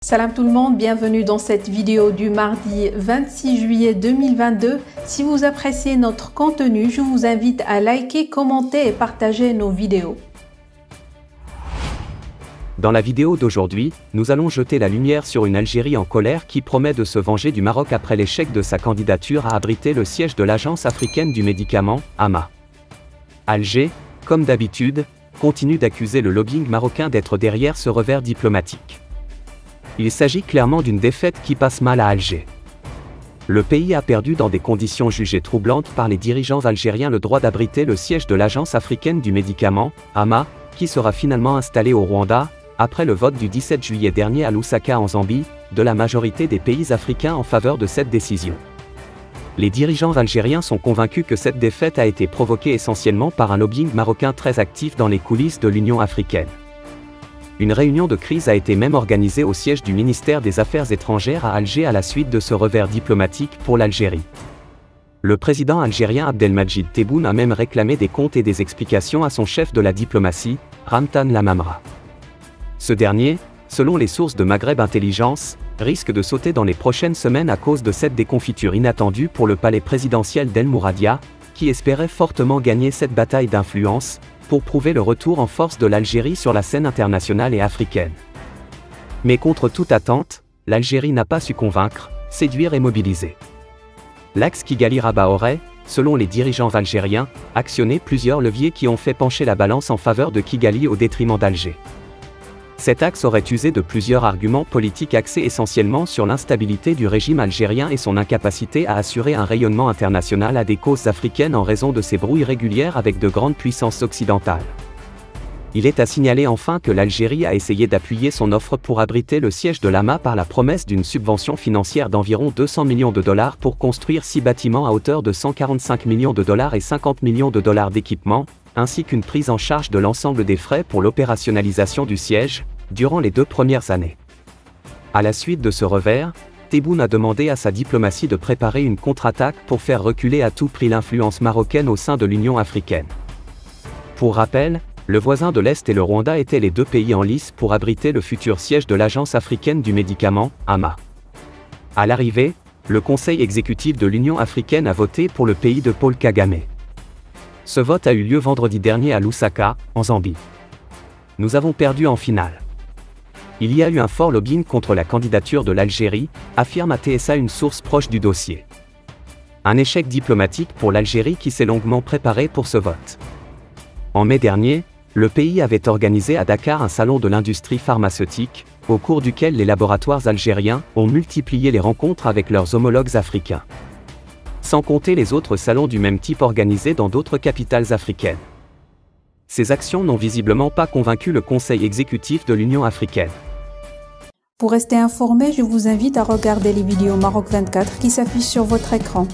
Salam tout le monde, bienvenue dans cette vidéo du mardi 26 juillet 2022. Si vous appréciez notre contenu, je vous invite à liker, commenter et partager nos vidéos. Dans la vidéo d'aujourd'hui, nous allons jeter la lumière sur une Algérie en colère qui promet de se venger du Maroc après l'échec de sa candidature à abriter le siège de l'Agence africaine du médicament, AMA. Alger, comme d'habitude, continue d'accuser le lobbying marocain d'être derrière ce revers diplomatique. Il s'agit clairement d'une défaite qui passe mal à Alger. Le pays a perdu dans des conditions jugées troublantes par les dirigeants algériens le droit d'abriter le siège de l'Agence africaine du médicament, AMA, qui sera finalement installé au Rwanda, après le vote du 17 juillet dernier à Lusaka en Zambie, de la majorité des pays africains en faveur de cette décision. Les dirigeants algériens sont convaincus que cette défaite a été provoquée essentiellement par un lobbying marocain très actif dans les coulisses de l'Union africaine. Une réunion de crise a été même organisée au siège du ministère des Affaires étrangères à Alger à la suite de ce revers diplomatique pour l'Algérie. Le président algérien Abdelmadjid Tebboune a même réclamé des comptes et des explications à son chef de la diplomatie, Ramtan Lamamra. Ce dernier, selon les sources de Maghreb Intelligence, risque de sauter dans les prochaines semaines à cause de cette déconfiture inattendue pour le palais présidentiel d'El Mouradia, qui espérait fortement gagner cette bataille d'influence, pour prouver le retour en force de l'Algérie sur la scène internationale et africaine. Mais contre toute attente, l'Algérie n'a pas su convaincre, séduire et mobiliser. L'axe Kigali-Rabat aurait, selon les dirigeants algériens, actionné plusieurs leviers qui ont fait pencher la balance en faveur de Kigali au détriment d'Alger. Cet axe aurait usé de plusieurs arguments politiques axés essentiellement sur l'instabilité du régime algérien et son incapacité à assurer un rayonnement international à des causes africaines en raison de ses brouilles régulières avec de grandes puissances occidentales. Il est à signaler enfin que l'Algérie a essayé d'appuyer son offre pour abriter le siège de l'AMA par la promesse d'une subvention financière d'environ 200 millions de dollars pour construire 6 bâtiments à hauteur de 145 millions de dollars et 50 millions de dollars d'équipement, ainsi qu'une prise en charge de l'ensemble des frais pour l'opérationnalisation du siège, durant les 2 premières années. À la suite de ce revers, Tebboune a demandé à sa diplomatie de préparer une contre-attaque pour faire reculer à tout prix l'influence marocaine au sein de l'Union africaine. Pour rappel, le voisin de l'Est et le Rwanda étaient les 2 pays en lice pour abriter le futur siège de l'Agence africaine du médicament, AMA. À l'arrivée, le Conseil exécutif de l'Union africaine a voté pour le pays de Paul Kagame. Ce vote a eu lieu vendredi dernier à Lusaka, en Zambie. Nous avons perdu en finale. Il y a eu un fort lobbying contre la candidature de l'Algérie, affirme à TSA une source proche du dossier. Un échec diplomatique pour l'Algérie qui s'est longuement préparé pour ce vote. En mai dernier, le pays avait organisé à Dakar un salon de l'industrie pharmaceutique, au cours duquel les laboratoires algériens ont multiplié les rencontres avec leurs homologues africains. Sans compter les autres salons du même type organisés dans d'autres capitales africaines. Ces actions n'ont visiblement pas convaincu le Conseil exécutif de l'Union africaine. Pour rester informé, je vous invite à regarder les vidéos Maroc 24 qui s'affichent sur votre écran.